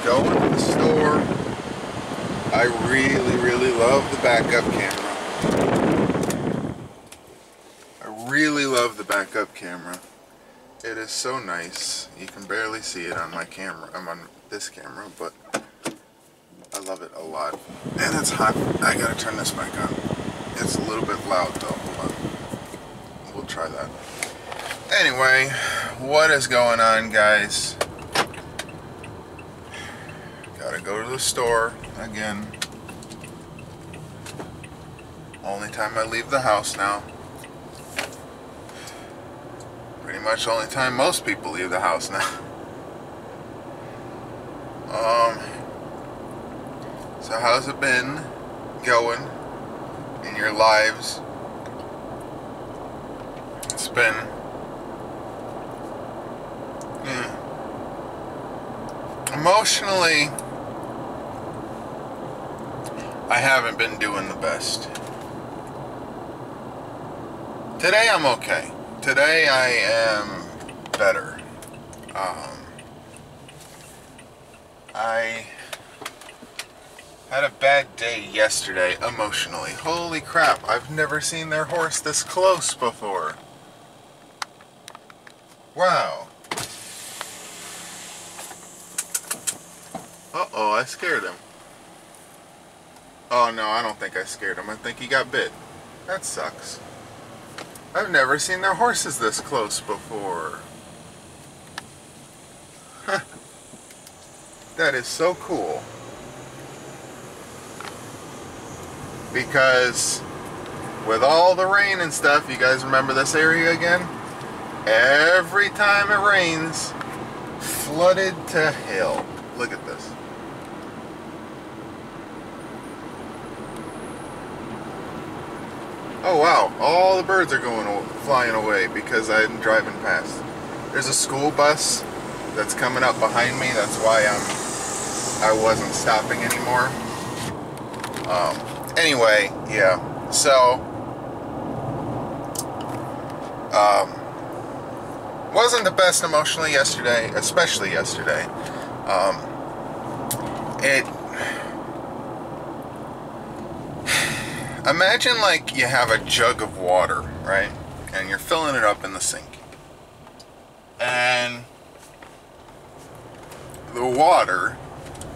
going to the store. I really love the backup camera. I really love the backup camera. It is so nice. You can barely see it on my camera. I'm on this camera, but I love it a lot. And it's hot. I gotta turn this back on. It's a little bit loud though. Hold on. We'll try that. Anyway, what is going on, guys? Gotta go to the store again. Only time I leave the house now. Pretty much the only time most people leave the house now. So how's it been going in your lives? It's been emotionally, I haven't been doing the best. Today I'm okay. Today I am better. I had a bad day yesterday emotionally. Holy crap, I've never seen their horse this close before. Wow. Uh-oh, I scared him. Oh no, I don't think I scared him. I think he got bit. That sucks. I've never seen their horses this close before. Huh. That is so cool. Because with all the rain and stuff, you guys remember this area again? Every time it rains, flooded to hell. Look at this. Oh wow, all the birds are flying away because I'm driving past. There's a school bus that's coming up behind me. That's why I wasn't stopping anymore. Anyway, yeah. So wasn't the best emotionally yesterday, especially yesterday. Imagine like you have a jug of water, right? And you're filling it up in the sink. And the water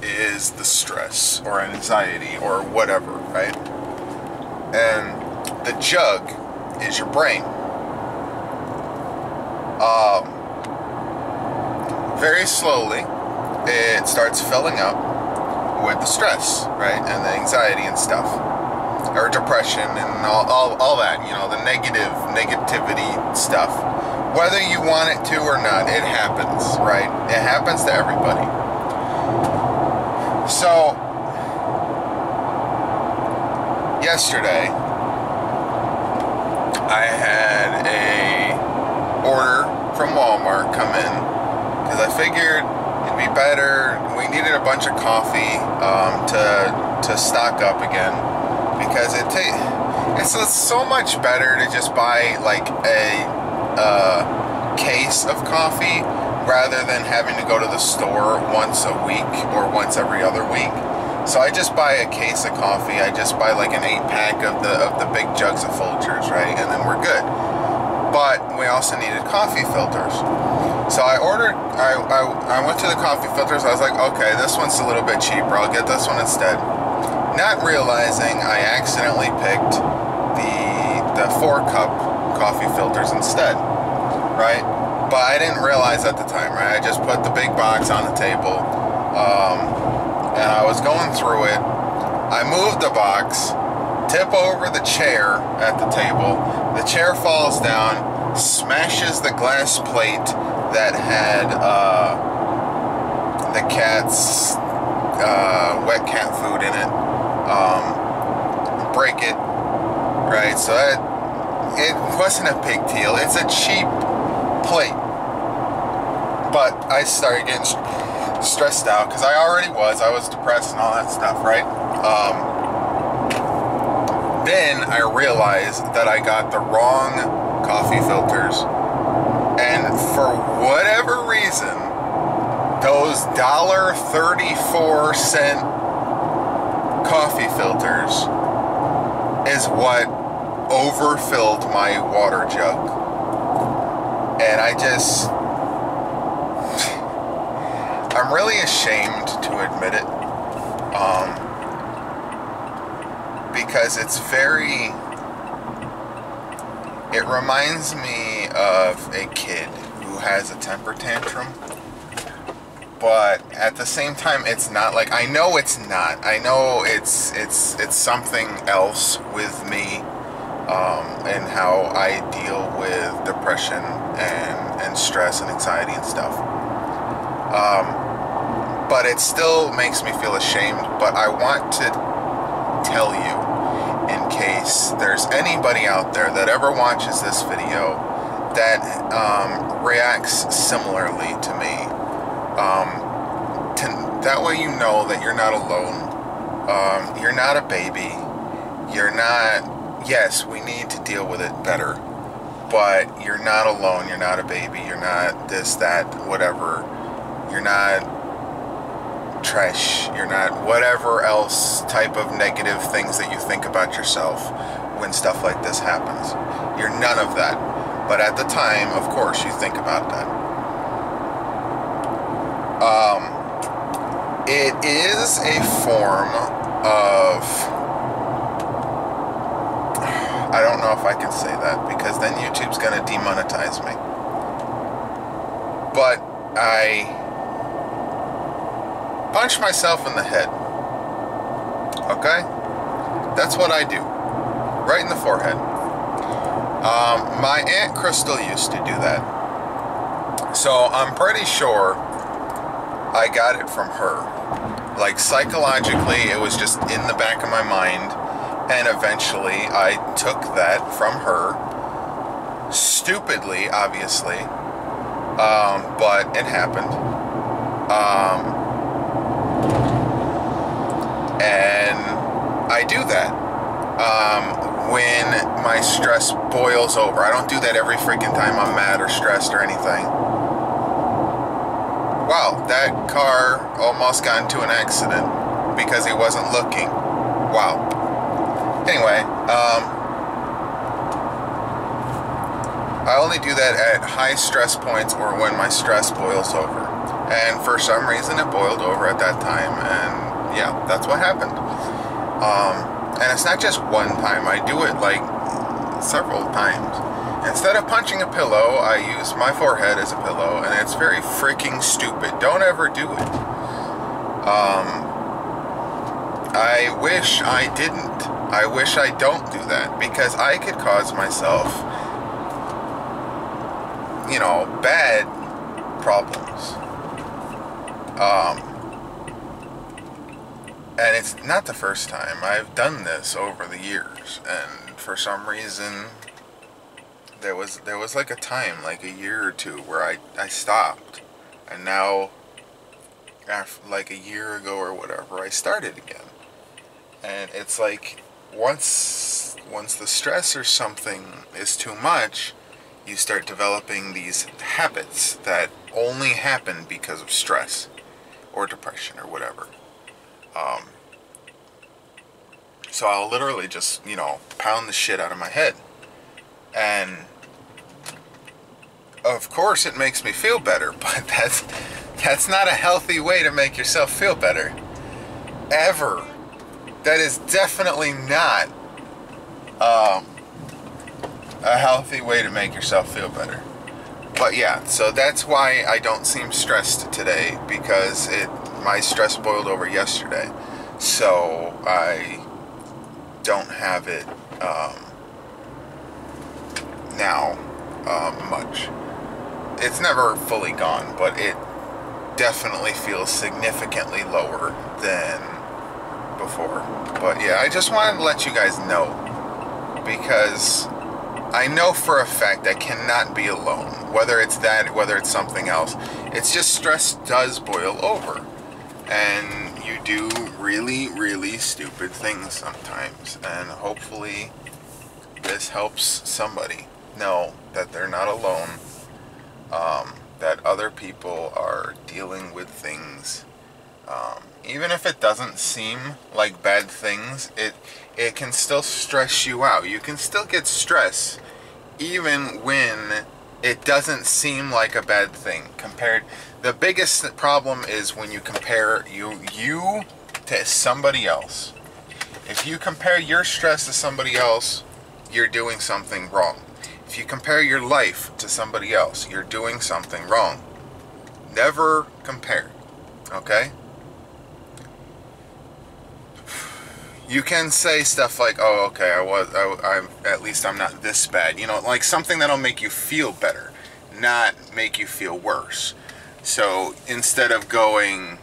is the stress or anxiety or whatever, right? And the jug is your brain. Very slowly, it starts filling up with the stress, right? And the anxiety and stuff. Or depression and all that, you know, the negativity stuff. Whether you want it to or not, it happens, right? It happens to everybody. So, yesterday, I had a order from Walmart come in because I figured it'd be better. We needed a bunch of coffee to stock up again. Because it's so much better to just buy like a case of coffee rather than having to go to the store once a week or once every other week. So I just buy a case of coffee. I just buy like an 8-pack of the big jugs of Folgers, right? And then we're good. But we also needed coffee filters. So I went to the coffee filters. I was like, okay, this one's a little bit cheaper. I'll get this one instead. Not realizing I accidentally picked the 4-cup coffee filters instead, right? But I didn't realize at the time, right? I just put the big box on the table, and I was going through it. I moved the box, tip over the chair at the table. The chair falls down, smashes the glass plate that had the cat's wet cat food in it. Break it, right? So it wasn't a big deal. It's a cheap plate. But I started getting stressed out because I was depressed and all that stuff, right? Then I realized that I got the wrong coffee filters, and for whatever reason, those those $1.34 coffee filters is what overfilled my water jug. And I'm really ashamed to admit it, because it reminds me of a kid who has a temper tantrum, but at the same time, it's not like, I know it's not. I know it's something else with me, and how I deal with depression and stress and anxiety and stuff. But it still makes me feel ashamed. But I want to tell you, in case there's anybody out there that ever watches this video that reacts similarly to me, that way you know that you're not alone. You're not a baby. You're not... Yes, we need to deal with it better, but you're not alone. You're not a baby. You're not this, that, whatever. You're not trash. You're not whatever else type of negative things that you think about yourself when stuff like this happens. You're none of that. But at the time, of course, you think about that. It is a form of... I don't know if I can say that, because then YouTube's going to demonetize me. But I punch myself in the head. Okay? That's what I do. Right in the forehead. My Aunt Crystal used to do that. So I'm pretty sure I got it from her. Like, psychologically, it was just in the back of my mind. And eventually, I took that from her. Stupidly, obviously. But it happened. And I do that. When my stress boils over. I don't do that every freaking time I'm mad or stressed or anything. Wow, that car almost got into an accident because he wasn't looking. Wow. Anyway, I only do that at high stress points or when my stress boils over. And for some reason it boiled over at that time, and yeah, that's what happened. And it's not just one time, I do it like several times. Instead of punching a pillow, I use my forehead as a pillow, and it's very freaking stupid. Don't ever do it. I wish I didn't. I wish I don't do that, because I could cause myself, you know, bad problems. And it's not the first time. I've done this over the years, and for some reason there was like a time, like a year or two, where I stopped, and now after, like a year ago or whatever, I started again. And it's like once the stress or something is too much, you start developing these habits that only happen because of stress or depression or whatever. So I'll literally just, you know, pound the shit out of my head. And of course it makes me feel better, but that's not a healthy way to make yourself feel better. Ever. That is definitely not a healthy way to make yourself feel better. But yeah, so that's why I don't seem stressed today, because my stress boiled over yesterday. So I don't have it now much. It's never fully gone, but it definitely feels significantly lower than before. But yeah, I just wanted to let you guys know, because I know for a fact I cannot be alone, whether it's that, whether it's something else. It's just stress does boil over, and you do really, really stupid things sometimes, and hopefully this helps somebody know that they're not alone, that other people are dealing with things. Even if it doesn't seem like bad things, it can still stress you out. You can still get stress even when it doesn't seem like a bad thing. The biggest problem is when you compare you to somebody else. If you compare your stress to somebody else, you're doing something wrong. If you compare your life to somebody else, you're doing something wrong. Never compare, okay? You can say stuff like, "Oh, okay, I'm at least I'm not this bad." You know, like something that'll make you feel better, not make you feel worse. So instead of going,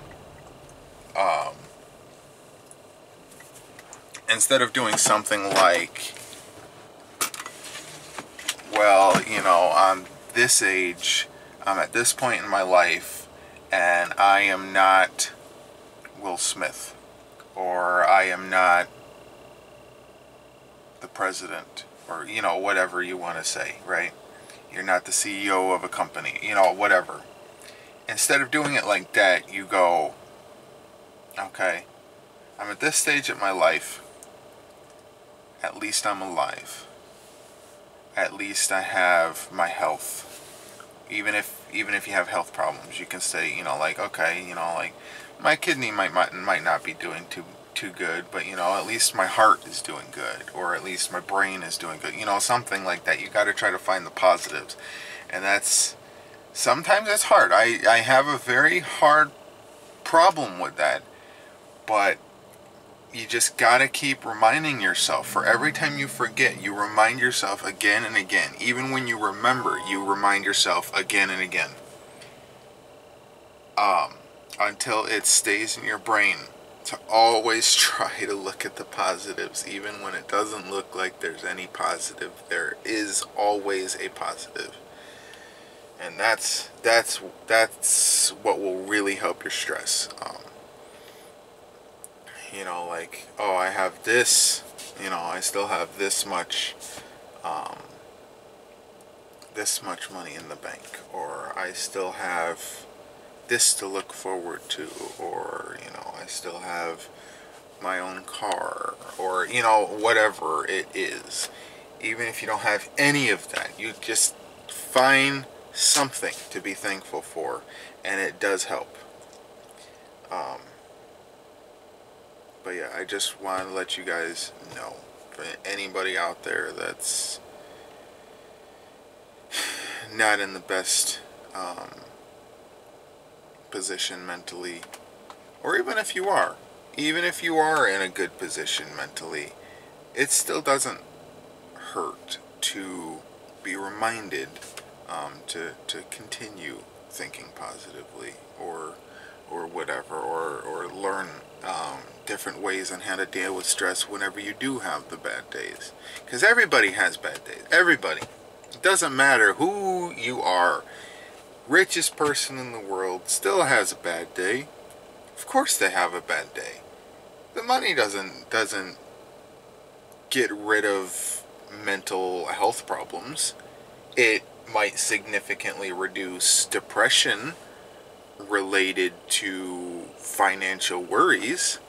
instead of doing something like, "Well, you know, I'm this age, I'm at this point in my life, and I am not Will Smith, or I am not the president," or, you know, whatever you want to say, right? You're not the CEO of a company, you know, whatever. Instead of doing it like that, you go, "Okay, I'm at this stage of my life. At least I'm alive. At least I have my health." Even if you have health problems, you can say, you know, like, "Okay, you know, like my kidney might not be doing too good, but, you know, at least my heart is doing good, or at least my brain is doing good." You know, something like that. You got to try to find the positives, and that's sometimes it's hard. I have a very hard problem with that, but you just gotta keep reminding yourself. For every time you forget, you remind yourself again and again. Even when you remember, you remind yourself again and again, until it stays in your brain to always try to look at the positives. Even when it doesn't look like there's any positive, there is always a positive. And that's what will really help your stress. You know, like, "Oh, I have this, you know, I still have this much money in the bank, or I still have this to look forward to, or, you know, I still have my own car," or, you know, whatever it is. Even if you don't have any of that, you just find something to be thankful for, and it does help. But yeah, I just want to let you guys know, for anybody out there that's not in the best position mentally, or even if you are in a good position mentally, it still doesn't hurt to be reminded to continue thinking positively, or whatever, or learn different ways on how to deal with stress whenever you do have the bad days. Because everybody has bad days. Everybody. It doesn't matter who you are. Richest person in the world still has a bad day. Of course they have a bad day. The money doesn't get rid of mental health problems. It might significantly reduce depression related to financial worries,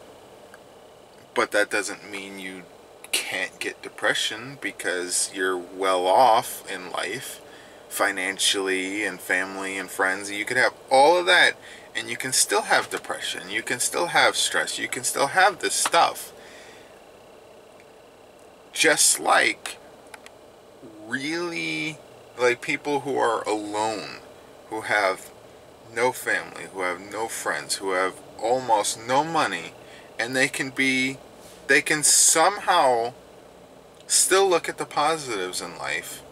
but that doesn't mean you can't get depression because you're well off in life, financially and family and friends. You could have all of that, and you can still have depression. You can still have stress. You can still have this stuff. Just like really, like people who are alone, who have no family, who have no friends, who have almost no money, and they can somehow still look at the positives in life,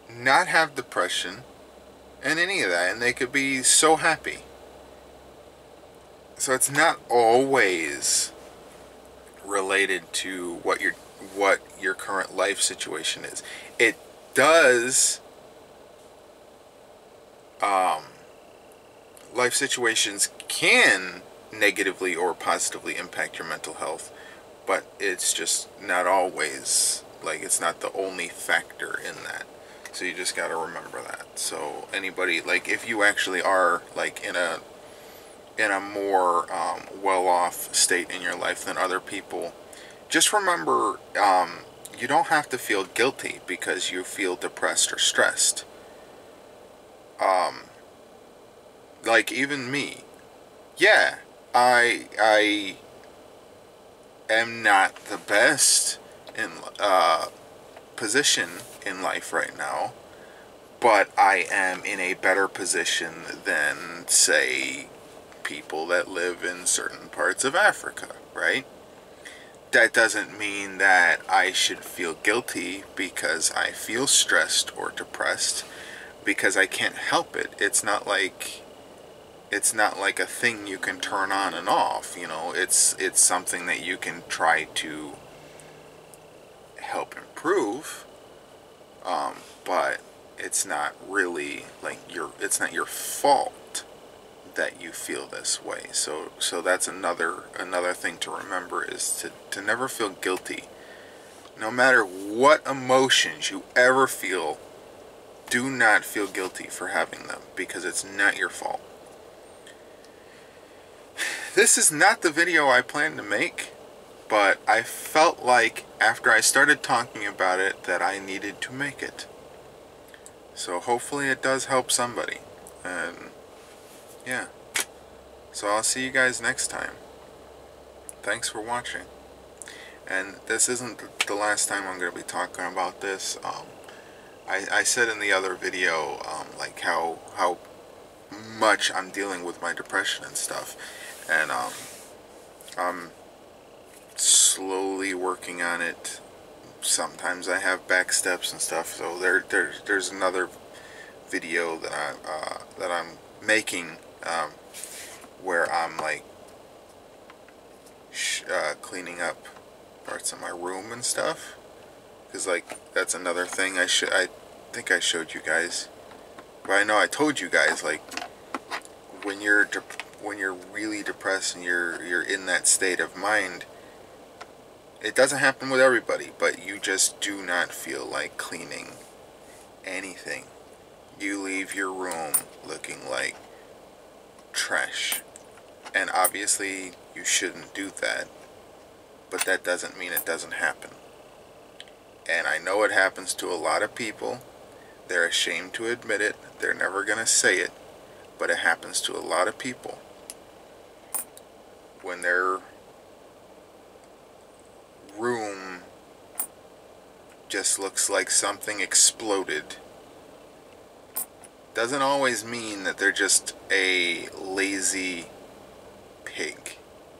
not have depression and any of that, and they could be so happy. So it's not always related to what your current life situation is. It does, life situations can negatively or positively impact your mental health, but it's just not always, like, it's not the only factor in that. So you just got to remember that. So anybody, like, if you actually are like in a more well-off state in your life than other people, just remember, you don't have to feel guilty because you feel depressed or stressed. Like, even me, yeah, I am not the best in position in life right now, but I am in a better position than, say, people that live in certain parts of Africa, right? That doesn't mean that I should feel guilty because I feel stressed or depressed, because I can't help it. It's not like a thing you can turn on and off, you know. It's something that you can try to help improve, but it's not really like it's not your fault that you feel this way. So that's another thing to remember, is to never feel guilty. No matter what emotions you ever feel, do not feel guilty for having them, because it's not your fault. This is not the video I planned to make, but I felt like after I started talking about it that I needed to make it. So hopefully it does help somebody. And yeah. So I'll see you guys next time. Thanks for watching. And this isn't the last time I'm going to be talking about this. I said in the other video, like how much I'm dealing with my depression and stuff. And I'm slowly working on it. Sometimes I have back steps and stuff. So there's another video that I'm making, where I'm like cleaning up parts of my room and stuff, because like that's another thing I think I showed you guys, but I know I told you guys, like, when you're really depressed and you're in that state of mind, it doesn't happen with everybody, but you just do not feel like cleaning anything. You leave your room looking like trash. And obviously you shouldn't do that, but that doesn't mean it doesn't happen. And I know it happens to a lot of people. They're ashamed to admit it. They're never going to say it, but it happens to a lot of people. When their room just looks like something exploded, doesn't always mean that they're just a lazy pig,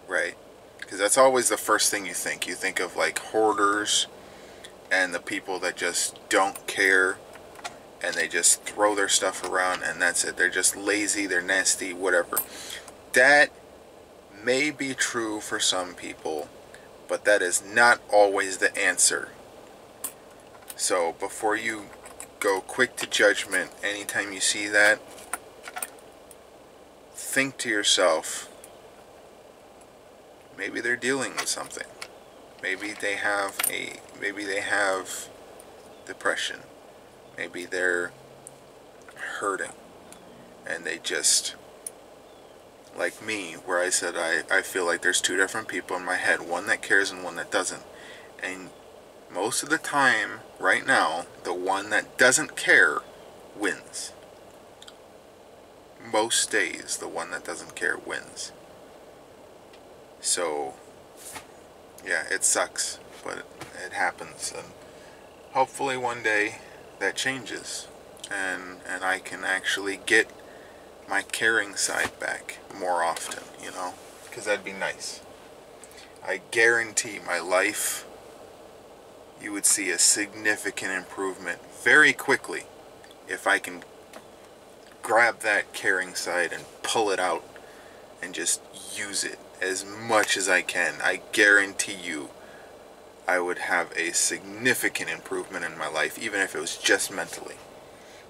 right? Because that's always the first thing you think. You think of like hoarders and the people that just don't care and they just throw their stuff around and that's it. They're just lazy, they're nasty, whatever. That may be true for some people, but that is not always the answer. So before you go quick to judgment anytime you see that, think to yourself, maybe they're dealing with something. Maybe they have depression. Maybe they're hurting and they just, like me, where I said I feel like there's two different people in my head, one that cares and one that doesn't. And most of the time, right now, the one that doesn't care wins. Most days, the one that doesn't care wins. So, yeah, it sucks, but it happens. And hopefully one day that changes. And I can actually get my caring side back more often, you know? Because that'd be nice. I guarantee my life, you would see a significant improvement very quickly if I can grab that caring side and pull it out and just use it as much as I can. I guarantee you I would have a significant improvement in my life, even if it was just mentally.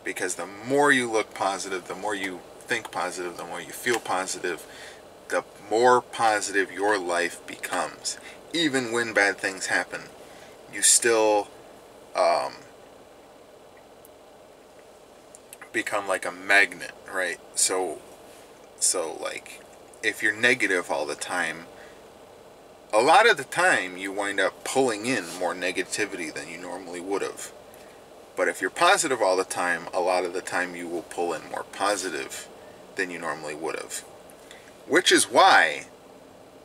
Because the more you look positive, the more you think positive, the more you feel positive, the more positive your life becomes. Even when bad things happen, you still become like a magnet, right? So like, if you're negative all the time, a lot of the time you wind up pulling in more negativity than you normally would have. But if you're positive all the time, a lot of the time you will pull in more positive than you normally would have. Which is why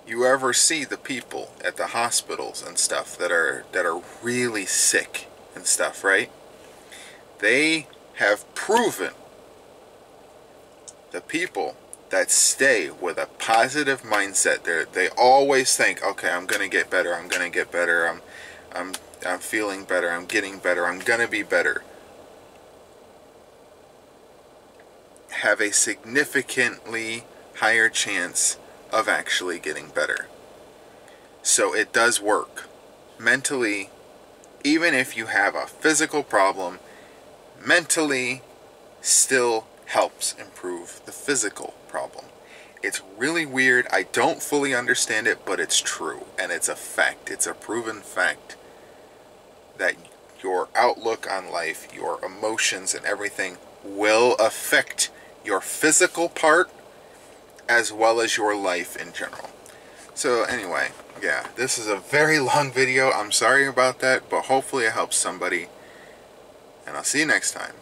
you ever see the people at the hospitals and stuff that are really sick and stuff, right? They have proven the people that stay with a positive mindset, they always think, okay, I'm gonna get better, I'm gonna get better, I'm feeling better, I'm getting better, I'm gonna be better, have a significantly higher chance of actually getting better. So it does work. Mentally, even if you have a physical problem, mentally still helps improve the physical problem. It's really weird. I don't fully understand it, but it's true. And it's a fact. It's a proven fact that your outlook on life, your emotions and everything will affect your physical part as well as your life in general. So anyway, yeah, this is a very long video. I'm sorry about that, but hopefully it helps somebody. And I'll see you next time.